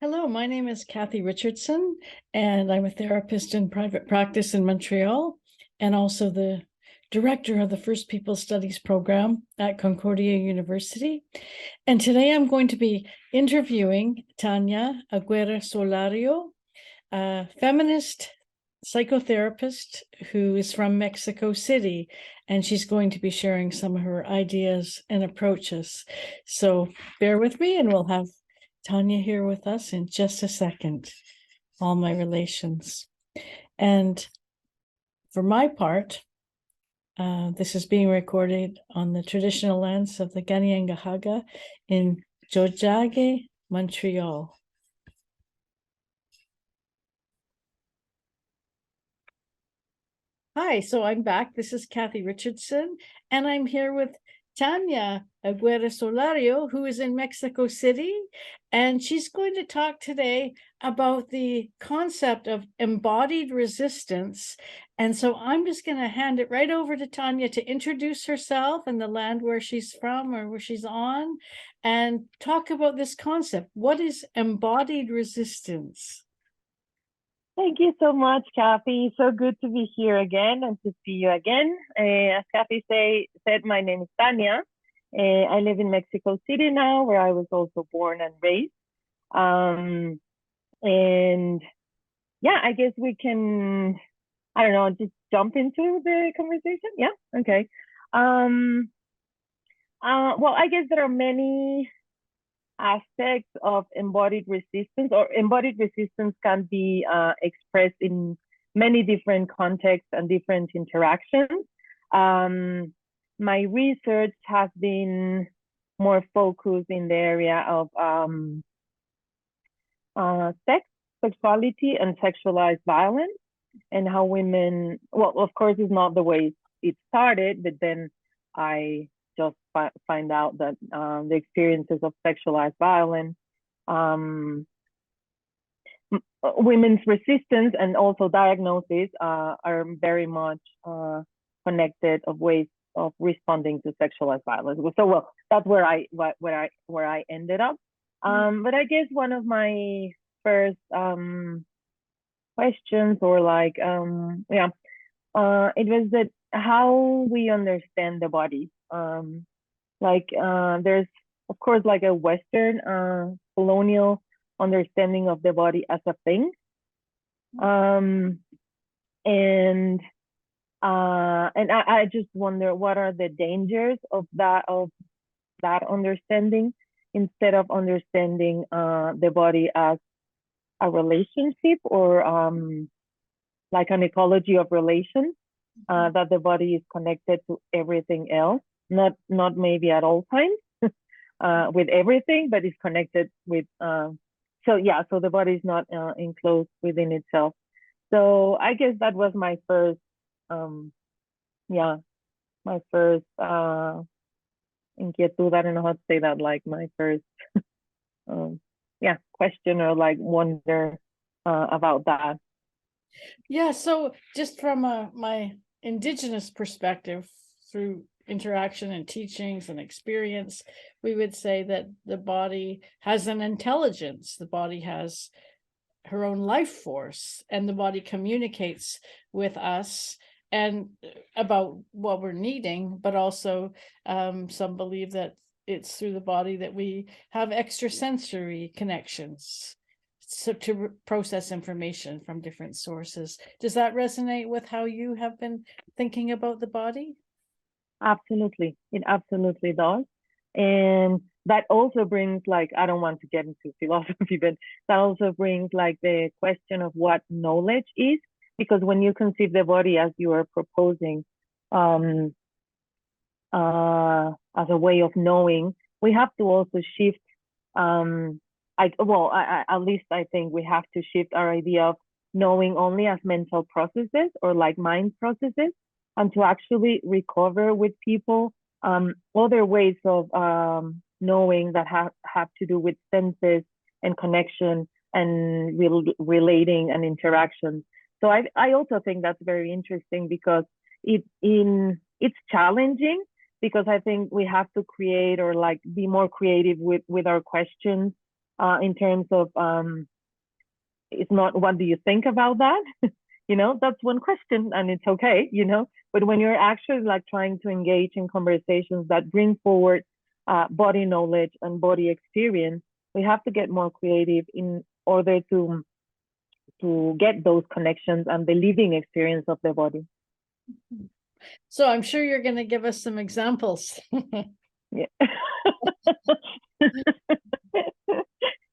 Hello, my name is Cathy Richardson, and I'm a therapist in private practice in Montreal, and also the director of the First People Studies program at Concordia University. And today I'm going to be interviewing Tania Aguirre Solorio, a feminist psychotherapist who is from Mexico City, and she's going to be sharing some of her ideas and approaches. So bear with me, and we'll have Tania here with us in just a second. All my relations. And for my part, this is being recorded on the traditional lands of the Kanien'kehá:ka in Tiohtià:ke, Montreal. Hi, so I'm back. This is Cathy Richardson, and I'm here with Tania Aguirre Solorio, who is in Mexico City, and she's going to talk today about the concept of embodied resistance. And so I'm just going to hand it right over to Tania to introduce herself and the land where she's from or where she's on, and talk about this concept. What is embodied resistance? Thank you so much, Cathy. So good to be here again and to see you again. As Cathy said, my name is Tania. I live in Mexico City now, where I was also born and raised. And yeah, I guess we can, I don't know, just jump into the conversation. Yeah, okay. Well, I guess there are many aspects of embodied resistance, or embodied resistance can be expressed in many different contexts and different interactions. My research has been more focused in the area of sex, sexuality, and sexualized violence, and how women, well, of course, it's not the way it started, but then I just find out that the experiences of sexualized violence, women's resistance, and also diagnosis are very much connected of ways of responding to sexualized violence. So, well, that's where I ended up. But I guess one of my first questions, or like, it was that how we understand the body. There's, of course, like a Western colonial understanding of the body as a thing. And I just wonder, what are the dangers of that understanding, instead of understanding the body as a relationship, or like an ecology of relations, that the body is connected to everything else, not maybe at all times with everything, but is connected with, so the body is not enclosed within itself. So I guess that was my first, inquietud, I don't know how to say that, like my first, question, or like wonder about that. Yeah, so just from my indigenous perspective, through interaction and teachings and experience, we would say that the body has an intelligence. The body has her own life force, and the body communicates with us and about what we're needing, but also some believe that it's through the body that we have extrasensory connections, so to process information from different sources. Does that resonate with how you have been thinking about the body? Absolutely, it absolutely does. And that also brings, like, I don't want to get into philosophy, but that also brings like the question of what knowledge is, because when you conceive the body as you are proposing, as a way of knowing, we have to also shift, at least I think we have to shift our idea of knowing only as mental processes, or like mind processes, and to actually recover with people other ways of knowing that have to do with senses and connection and relating and interaction. So I also think that's very interesting, because it's challenging, because I think we have to create, or like be more creative with our questions, in terms of it's not what do you think about that? That's one question and it's okay, but when you're actually like trying to engage in conversations that bring forward body knowledge and body experience, we have to get more creative in order to get those connections and the living experience of the body. So I'm sure you're going to give us some examples. Yeah.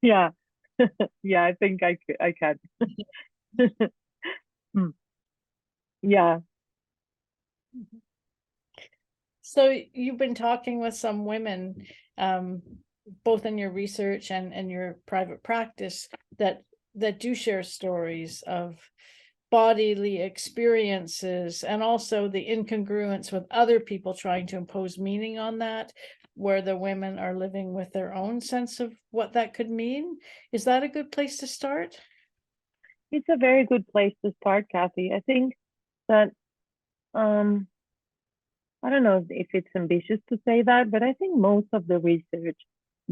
Yeah. Yeah, I think I can. Yeah. So you've been talking with some women, both in your research and your private practice, that do share stories of bodily experiences, and also the incongruence with other people trying to impose meaning on that, where the women are living with their own sense of what that could mean. Is that a good place to start? It's a very good place to start, Cathy. I think that I don't know if it's ambitious to say that, but I think most of the research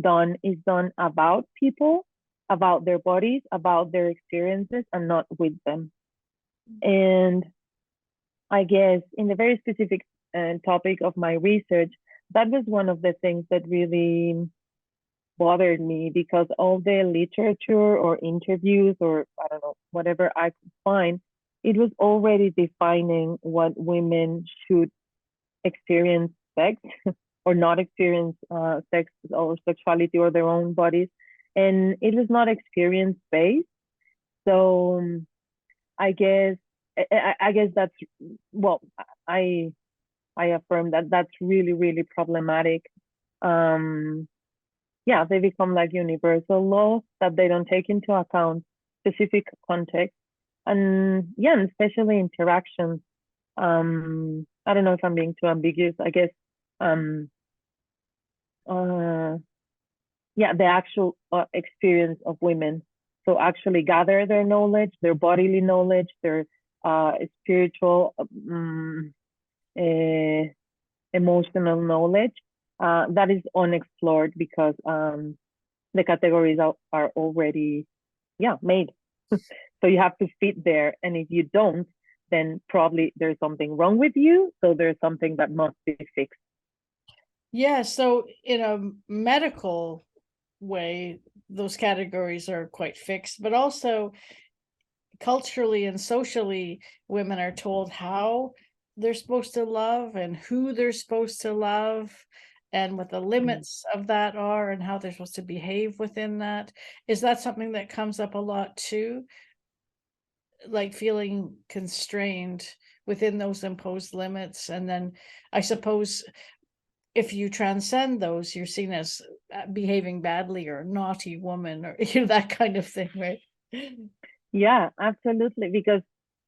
done is done about people, about their bodies, about their experiences, and not with them. And I guess in the very specific topic of my research, that was one of the things that really bothered me, because all the literature or interviews or I don't know, whatever I could find, it was already defining what women should experience sex or not experience sex or sexuality or their own bodies. And it was not experience based. So I guess I guess that's, well, I I affirm that that's really, really problematic. Yeah, they become like universal laws that they don't take into account specific context, and yeah, and especially interactions. I don't know if I'm being too ambiguous. I guess uh, yeah, the actual experience of women. So actually gather their knowledge, their bodily knowledge, their spiritual, uh, emotional knowledge that is unexplored, because the categories are already, yeah, made. So you have to fit there. And if you don't, then probably there's something wrong with you. So there's something that must be fixed. Yeah, so in a medical way, those categories are quite fixed, but also culturally and socially, women are told how they're supposed to love and who they're supposed to love, and what the limits of that are, and how they're supposed to behave within that. Is that something that comes up a lot too? Like feeling constrained within those imposed limits, and then I suppose if you transcend those, you're seen as behaving badly or naughty woman, or that kind of thing, right? Yeah, absolutely. Because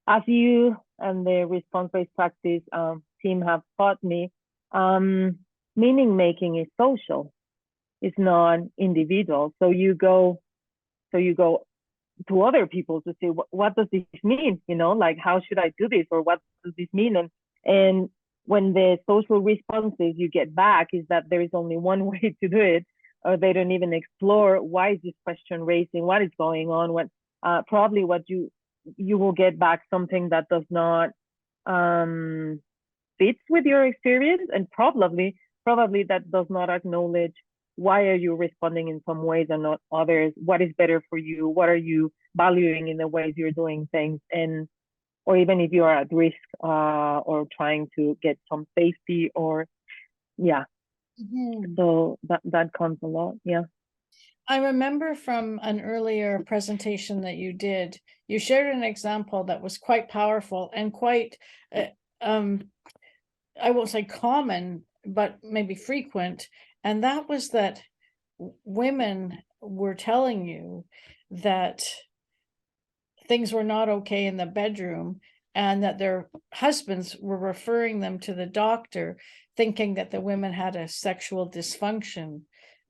as you and the response-based practice team have taught me, meaning making is social. It's not individual. So you go to other people to say, what does this mean? Like, how should I do this? Or what does this mean? And when the social responses you get back is that there is only one way to do it, or they don't even explore why is this question raising, what is going on, what probably what you will get back something that does not fits with your experience, and probably that does not acknowledge why are you responding in some ways and not others, what is better for you, what are you valuing in the ways you're doing things, and or even if you are at risk or trying to get some safety, or yeah. Mhm. So that comes a lot. Yeah. I remember from an earlier presentation that you did, you shared an example that was quite powerful and quite, I won't say common, but maybe frequent. And that was that women were telling you that things were not okay in the bedroom, and that their husbands were referring them to the doctor, thinking that the women had a sexual dysfunction.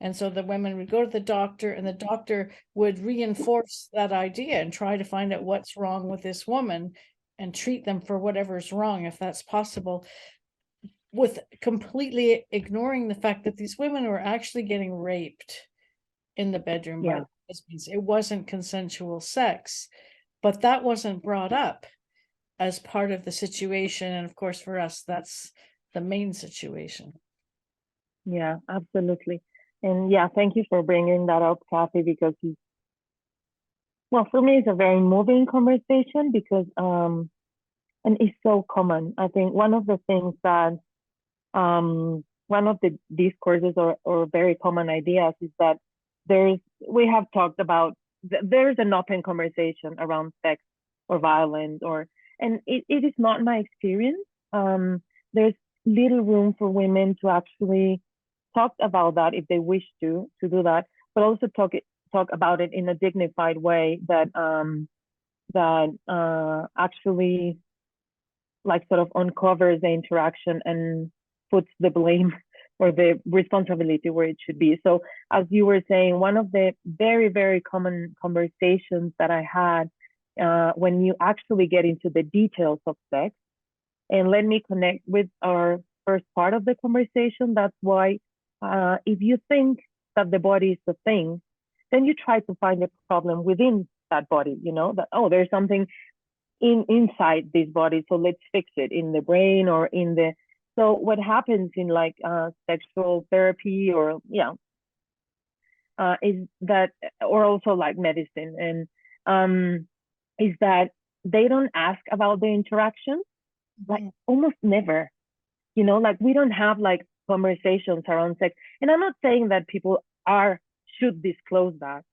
And so the women would go to the doctor, and the doctor would reinforce that idea and try to find out what's wrong with this woman and treat them for whatever's wrong, if that's possible, with completely ignoring the fact that these women were actually getting raped in the bedroom by Yeah. the husbands. It wasn't consensual sex, but that wasn't brought up as part of the situation. And of course, for us, that's the main situation. Yeah, absolutely. And yeah, thank you for bringing that up, Cathy, because well, for me, it's a very moving conversation because and it's so common. I think one of the things that one of the discourses or very common ideas is that we have talked about there's an open conversation around sex or violence and it is not my experience. There's little room for women to actually talk about that if they wish to do that, but also talk about it in a dignified way that actually like sort of uncovers the interaction and puts the blame or the responsibility where it should be. So as you were saying, one of the very, very common conversations that I had when you actually get into the details of sex, and let me connect with our first part of the conversation. That's why if you think that the body is the thing, then you try to find a problem within that body, that, oh, there's something inside this body, so let's fix it in the brain or in the. So what happens in like sexual therapy or is that, or also like medicine, and is that they don't ask about the interaction, like almost never, like we don't have like conversations around sex. And I'm not saying that people should disclose that.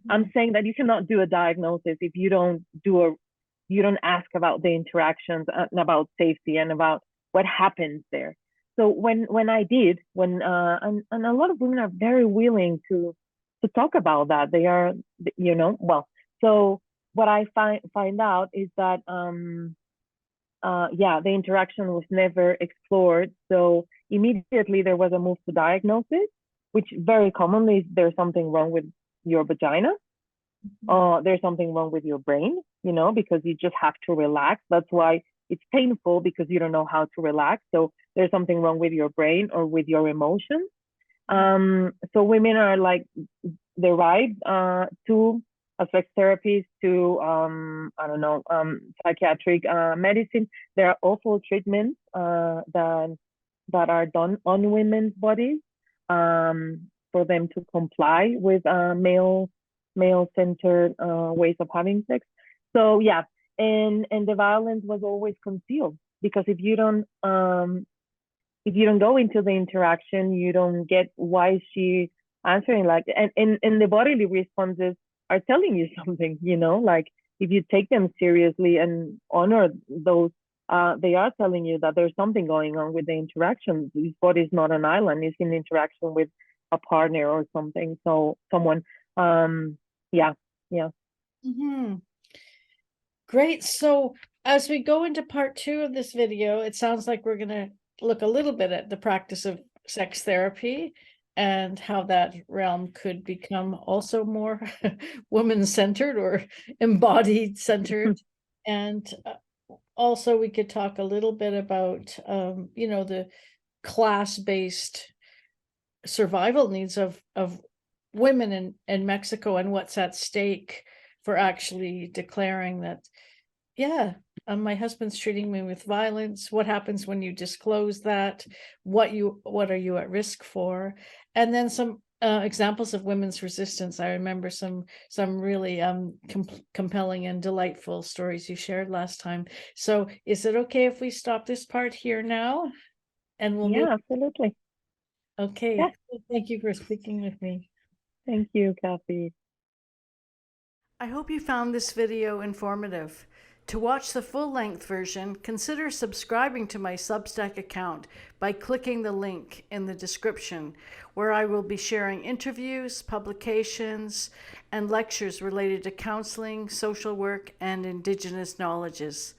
I'm saying that you cannot do a diagnosis if you don't ask about the interactions and about safety and about what happens there. So when I did, and a lot of women are very willing to talk about that. They are, well. So what I find out is that the interaction was never explored. So immediately there was a move to diagnosis, which very commonly is there's something wrong with your vagina. There's something wrong with your brain, because you just have to relax. That's why it's painful, because you don't know how to relax. So there's something wrong with your brain or with your emotions. So women are like derived to sex therapies, to psychiatric medicine. There are awful treatments that are done on women's bodies for them to comply with male-centered ways of having sex. So yeah, and the violence was always concealed, because if you don't go into the interaction, you don't get why is she answering like, and the bodily responses are telling you something, like if you take them seriously and honor those, they are telling you that there's something going on with the interaction. This body is not an island; it's in interaction with a partner or something. So someone, yeah. Mm-hmm. Great. So as we go into part 2 of this video, it sounds like we're going to look a little bit at the practice of sex therapy and how that realm could become also more woman-centered or embodied-centered. And also we could talk a little bit about, the class-based survival needs of women in Mexico and what's at stake for actually declaring that, my husband's treating me with violence. What happens when you disclose that? What are you at risk for? And then some examples of women's resistance. I remember some really compelling and delightful stories you shared last time. So is it okay if we stop this part here now? And we'll move. Absolutely. Okay. Yeah. Thank you for speaking with me. Thank you, Cathy. I hope you found this video informative. To watch the full-length version, consider subscribing to my Substack account by clicking the link in the description, where I will be sharing interviews, publications, and lectures related to counseling, social work, and Indigenous knowledges.